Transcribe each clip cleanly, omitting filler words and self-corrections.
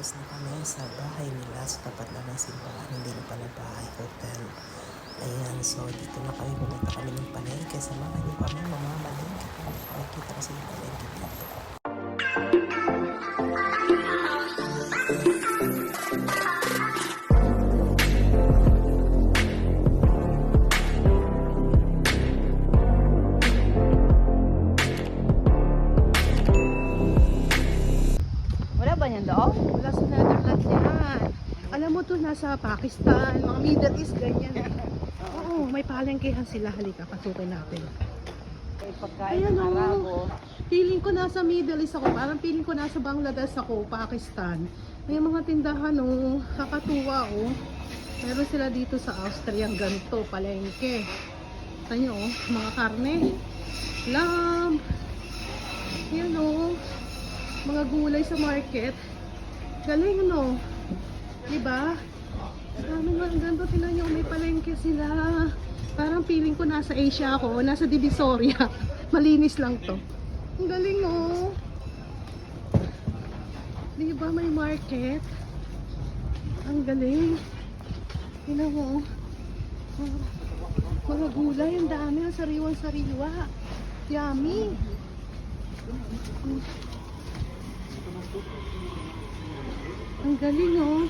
Tapos na kami sa bahay nila. Sa tapat lang ng simbahan. Hindi na pala bahay, hotel. Ayan, so dito na kami. Pumunta kami ng palengke. Samahan niyo kami mamamalengke. Makikita kasi yung palengke dito. Wala ba niyan daw? Wala sa Netherlands yan. Alam mo to, nasa Pakistan, mga Middle East, ganyan. Oo, may palengkehan sila. Halika, pasukin natin. May pagkain Ayan, ng oh. Arabo. Feeling ko nasa Middle East ako. Parang feeling ko nasa Bangladesh ako, Pakistan. May mga tindahan, oh. Kakatuwa, oh. Meron sila dito sa Austria, ganito, palengke. Tanyo, oh, mga karne. Lamb. Yan, oh. Mga gulay sa market. Galing, no? Diba? Ang ganda, tingnan nyo, may palengke sila. Parang feeling ko nasa Asia ako, nasa Divisoria. Malinis lang to. Ang galing, oh. Diba may market? Ang galing. Tingnan mo, mga gulay, ang dami, ang sariwang-sariwa. Yummy. Ang galing, oh.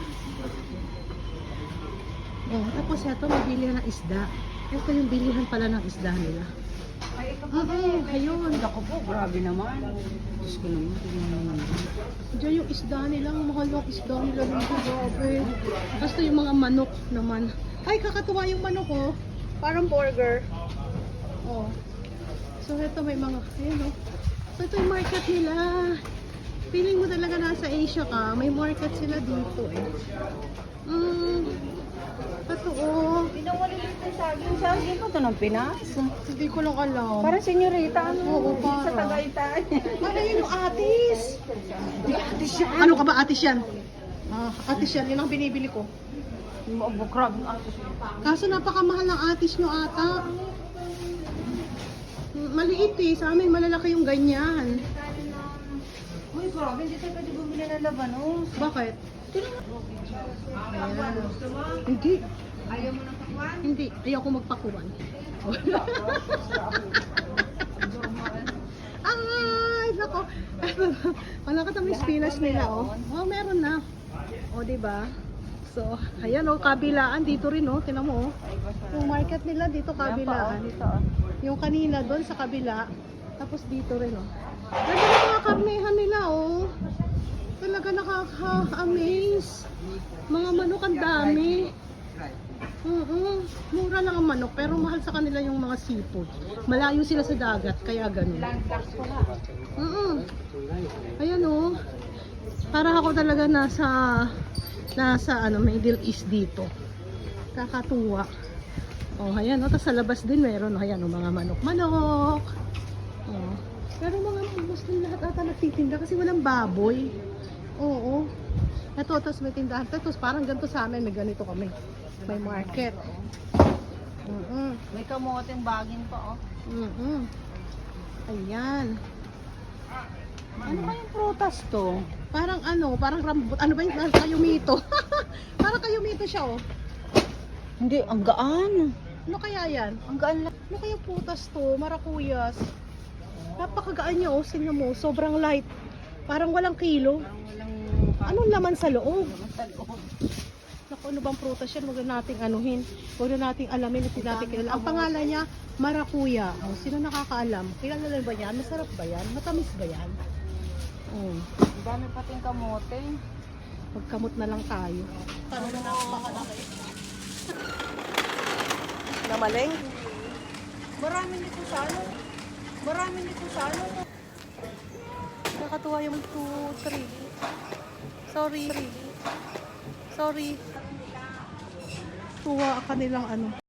Oh, tapos ito, may bilihan ng isda. Ito yung bilihan pala ng isda nila. Ayun. Ako po, grabe naman. Diyos ko naman, tingnan naman. Diyan yung isda nila, ang mahal yung isda nila dito, grabe. Basta yung mga manok naman. Ay, kakatuwa yung manok, oh. Parang burger. Oh. So, ito may mga, ayun, oh. So, ito yung market nila. Feeling mo talaga nasa Asia ka, may market sila dito, eh. Totoo. Pinawalin ito saging. Saging ko ito ng Pinas. Hindi ko lang alam. Parang senyorita, ano? Oo, Sa parang. Tagaytay. Ano yun yung atis? Di atis yan. Ano ka ba atis yan? Atis yan. Yun ang binibili ko. Grabe ang atos. Kaso napakamahal ng atis nyo ata. Maliit eh. Sa amin malalaki yung ganyan. Uy, grabe. Hindi tayo pwede bumili ng labanos. Bakit? Ayan. Hindi. Ayaw mo ng pakwan? Hindi. Ayaw ko magpakuwan. Ay, nako. Wala ka tamang spinach nila, oh. Oh, meron na. Oh, diba? So, ayan, oh, kabilaan dito rin, oh. Tingnan mo, oh. Yung market nila dito kabilaan. Dito, oh. Yung kanina doon sa kabila. Tapos dito rin, oh. Ganda ng mga karnehan nila, oh. Talaga nakaka-amaze. Mga manok ang dami. Mura lang ang manok, pero mahal sa kanila yung mga seafood. Malayo sila sa dagat, kaya ganun. Ayan, oh. Para ako talaga nasa ano, Middle East dito. Kakatuwa. Oh, ayan, oh. Tapos sa labas din meron, oh. Ayan, oh, mga manok-manok. Oh. Pero mga Muslim lahat ata nagtitinda kasi walang baboy. Oo. Ito, tapos may tindahan. Tapos parang ganito sa amin, may ganito kami. May market. May kamoteng baging pa, oh. Ayan. Ano kayong prutas to? Parang ano, parang rambut. Ano ba yung kayumito? Parang kayumito siya, oh. Hindi, ang gaan. Ano kaya yan? Ang gaan lang. Ano kayang putas to? Marakuyas. Napakagaan niya, oh. Sino mo? Sobrang light. Parang walang kilo. Anong laman sa loob? Naku, ano bang prutas yan? Huwag na nating anuhin. Huwag na nating alamin at natin kilala. Ang pangalan niya, marakuya. Oh, sino nakakaalam? Kilala ba yan? Masarap ba yan? Matamis ba yan? Oh. Ang dami pating kamote. Magkamot na lang tayo. Parang na napakalaki. Namaling? Marami nito sa ano? Marami nito sa ano? Nakatuwa yung 2, 3. Sorry. Tuwa ka nilang ano.